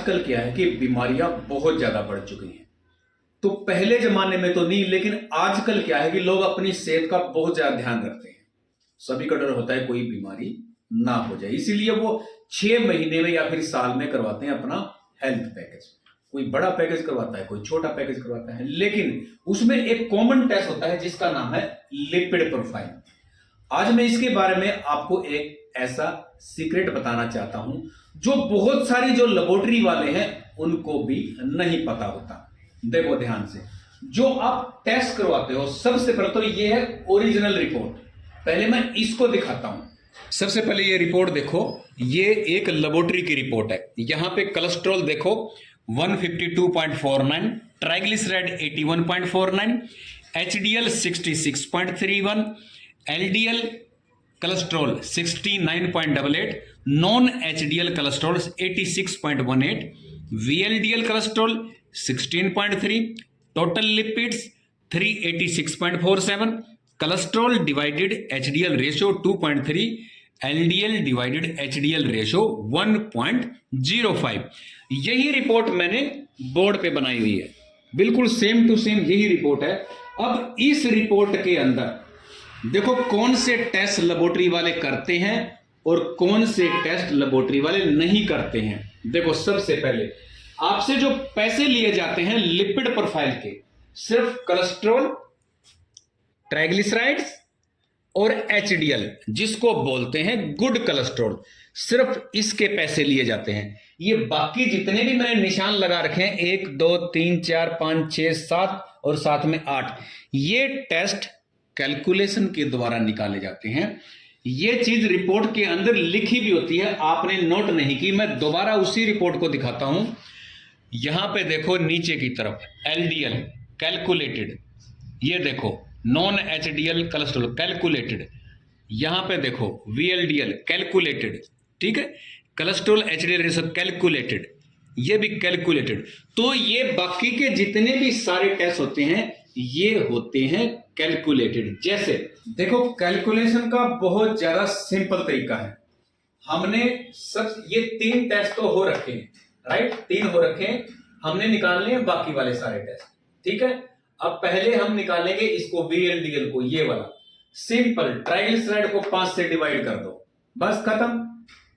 आजकल क्या है कि बीमारियां बहुत ज्यादा बढ़ चुकी हैं। तो पहले जमाने में तो नहीं, लेकिन आजकल क्या है कि लोग अपनी सेहत का बहुत ज्यादा ध्यान रखते हैं। सभी का डर होता है कोई बीमारी ना हो जाए, इसीलिए वो 6 महीने में या फिर साल में करवाते हैं अपना हेल्थ पैकेज। कोई बड़ा पैकेज करवाता है, कोई छोटा पैकेज करवाता है, लेकिन उसमें एक कॉमन टेस्ट होता है जिसका नाम है लिपिड प्रोफाइल। आज मैं इसके बारे में आपको एक ऐसा सीक्रेट बताना चाहता हूं जो बहुत सारी जो लेबोरेटरी वाले हैं उनको भी नहीं पता होता। देखो ध्यान से, जो आप टेस्ट करवाते हो सबसे पहले तो ये है ओरिजिनल रिपोर्ट। पहले मैं इसको दिखाता हूं। सबसे पहले ये रिपोर्ट देखो, ये एक लेबोरेटरी की रिपोर्ट है। यहां पे कोलेस्ट्रॉल देखो 152.49, triglyceride 81.49, HDL 66.31, LDL cholesterol 69.88, non HDL cholesterol 86.18, VLDL cholesterol 16.3, total lipids 386.47, cholesterol divided HDL ratio 2.3, LDL divided HDL ratio 1.05। यही रिपोर्ट मैंने बोर्ड पे बनाई हुई है, बिल्कुल सेम टू सेम यही रिपोर्ट है। अब इस रिपोर्ट के अंदर देखो कौन से टेस्ट लेबोरेटरी वाले करते हैं और कौन से टेस्ट लेबोरेटरी वाले नहीं करते हैं। देखो सबसे पहले आपसे जो पैसे लिए जाते हैं लिपिड प्रोफाइल के, सिर्फ कोलेस्ट्रॉल, ट्राइग्लिसराइड्स और एचडीएल जिसको बोलते हैं गुड कोलेस्ट्रॉल, सिर्फ इसके पैसे लिए जाते हैं। ये बाकी जितने भी मैंने निशान लगा रखे हैं 1 2 3 4 5 6 7 और साथ में 8, ये टेस्ट कैलकुलेशन के द्वारा निकाले जाते हैं। ये चीज रिपोर्ट के अंदर लिखी भी होती है, आपने नोट नहीं की। मैं दोबारा उसी रिपोर्ट को दिखाता हूं। यहां पे देखो नीचे की तरफ एलडीएल कैलकुलेटेड, ये देखो नॉन एचडीएल कोलेस्ट्रॉल कैलकुलेटेड, यहां पे देखो वीएलडीएल कैलकुलेटेड, ठीक है, कोलेस्ट्रॉल एचडीएल रेशियो कैलकुलेटेड, ये भी कैलकुलेटेड। तो ये बाकी के जितने भी सारे टेस्ट होते हैं ये होते हैं कैलकुलेटेड। जैसे देखो कैलकुलेशन का बहुत ज्यादा सिंपल तरीका है। हमने सब ये 3 टेस्ट तो हो रखे हैं, राइट, 3 हो रखे हैं, हमने निकालने हैं बाकी वाले सारे टेस्ट, ठीक है। अब पहले हम निकालेंगे इसको वीएलडीएल को, ये वाला सिंपल, ट्राइग्लिसराइड को 5 से डिवाइड कर दो, बस खत्म।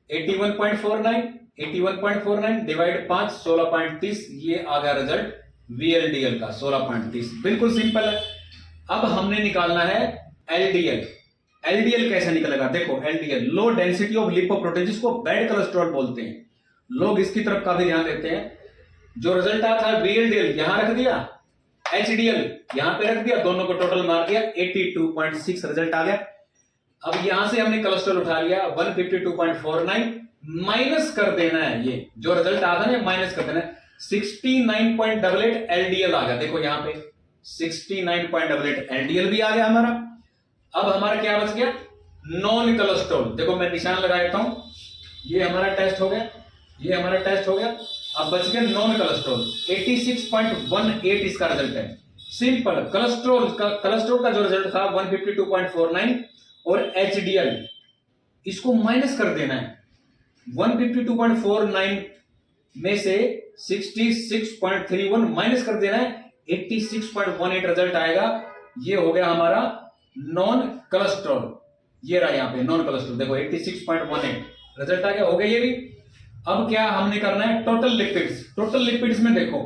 81.49 डिवाइड 5 16.30, ये आ गया रिजल्ट वीएलडीएल का 16.30, बिल्कुल सिंपल है। अब हमने निकालना है एलडीएल। एलडीएल कैसे निकलेगा, देखो LDL low density of lipoprotein, जिसको बैड कोलेस्ट्रॉल बोलते हैं, लोग इसकी तरफ काफी ध्यान देते हैं। जो रिजल्ट आता है वीएलडीएल यहां रख दिया, एचडीएल यहां पे रख दिया, दोनों को टोटल मार दिया, 82.6 रिजल्ट आ गया। अब यहां से हमने कोलेस्ट्रॉल उठा लिया 152.49, माइनस कर देना है, ये जो रिजल्ट आ था ना माइनस कर देना है, 69.88 एलडीएल आ गया। देखो यहां पे 69.88 एलडीएल भी आ गया हमारा। अब हमारा क्या बच गया, नॉन कोलेस्ट्रॉल। देखो मैं निशान लगा देता हूं, ये हमारा टेस्ट हो गया, ये हमारा टेस्ट हो गया। अब बच गया नॉन कोलेस्ट्रॉल, 86.18 इसका रिजल्ट है। सिंपल, कोलेस्ट्रॉल का जो रिजल्ट था 152.49 और एचडीएल इसको माइनस कर देना है। 152.49 में से 66.31 माइनस कर देना है, 86.18 रिजल्ट आएगा। ये हो गया हमारा नॉन कोलेस्ट्रॉल, ये रहा यहां पे नॉन कोलेस्ट्रॉल, देखो 86.18 रिजल्ट आ गया, हो गया ये भी। अब क्या हमने करना है, टोटल लिपिड्स। टोटल लिपिड्स में देखो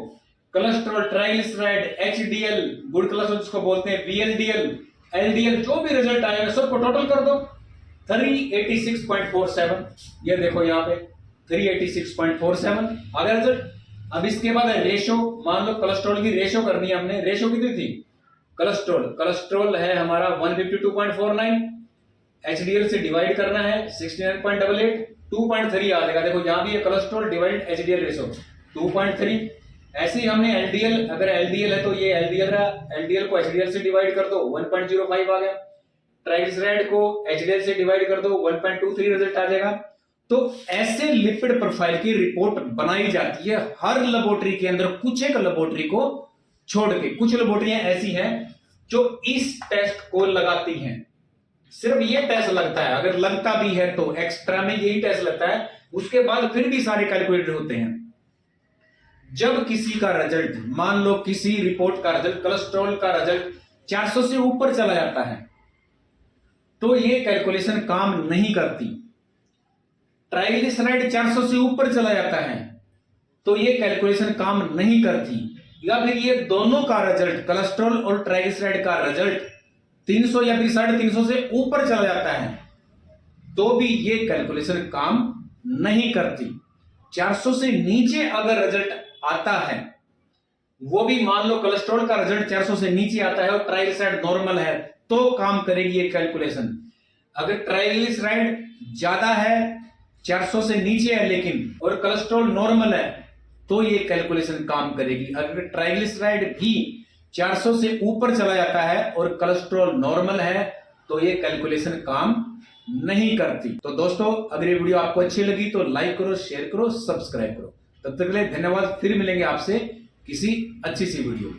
cholesterol, triglyceride, HDL, good cholesterol जिसको बोलते हैं, वीएलडीएल, एलडीएल, जो भी रिजल्ट आएगा सबको टोटल कर दो, 386.47, ये देखो यहाँ पे 386.47 आ गया रिजल्ट। अब इसके बाद है रेशो। मान लो कोलेस्ट्रॉल की रेशो करनी है हमने, रेशो कितनी थी, कोलेस्ट्रॉल है हमारा 152.49, एचडीएल से डिवाइड करना है 69.88, 2.3 आ जाएगा। देखो यहां भी है कोलेस्ट्रॉल डिवाइड एचडीएल रेशो 2.3। ऐसे ही हमने एलडीएल, अगर एलडीएल है तो ये एलडीएल रहा, एलडीएल को एचडीएल से डिवाइड कर दो 1.05 आ गया। ट्राइग्लिसराइड को एचडीएल से डिवाइड कर दो 1.23 रिजल्ट आ जाएगा। तो ऐसे लिपिड प्रोफाइल की रिपोर्ट बनाई जाती है हर लेबोरेटरी के अंदर, कुछ एक लेबोरेटरी को छोड़ के। कुछ लेबोरेटरियां ऐसी हैं जो इस टेस्ट को लगाती हैं, सिर्फ ये टेस्ट लगता है, अगर लगता भी है तो एक्स्ट्रा में यही टेस्ट लगता है, उसके बाद फिर भी सारे कैलकुलेटेड होते हैं। जब किसी का रिजल्ट, मान लो किसी रिपोर्ट का रिजल्ट, कोलेस्ट्रॉल का रिजल्ट 400 से ऊपर चला जाता है, तो ये कैलकुलेशन काम नहीं करती। ट्राइग्लिसराइड 400 से ऊपर चला जाता है तो ये कैलकुलेशन काम नहीं करती। या फिर ये दोनों का रिजल्ट, कोलेस्ट्रॉल और ट्राइग्लिसराइड का रिजल्ट 300 या फिर 350 से ऊपर चला जाता है तो भी ये कैलकुलेशन काम नहीं करती। 400 से नीचे अगर रिजल्ट आता है, वो भी मान लो कोलेस्ट्रॉल का रिजल्ट 400 से नीचे आता है और ट्राइग्लिसराइड नॉर्मल है तो काम करेगी ये कैलकुलेशन। अगर ट्राइग्लिसराइड ज्यादा है, 400 से नीचे है लेकिन, और कोलेस्ट्रॉल नॉर्मल है तो ये कैलकुलेशन काम करेगी। अगर ट्राइग्लिसराइड भी 400 से ऊपर चला जाता है और कोलेस्ट्रॉल नॉर्मल है तो ये कैलकुलेशन काम नहीं करती। तो दोस्तों, अगर ये वीडियो आपको अच्छी लगी तो लाइक करो, शेयर करो, सब्सक्राइब करो। तब तक के लिए धन्यवाद। फिर मिलेंगे आपसे किसी अच्छी सी वीडियो।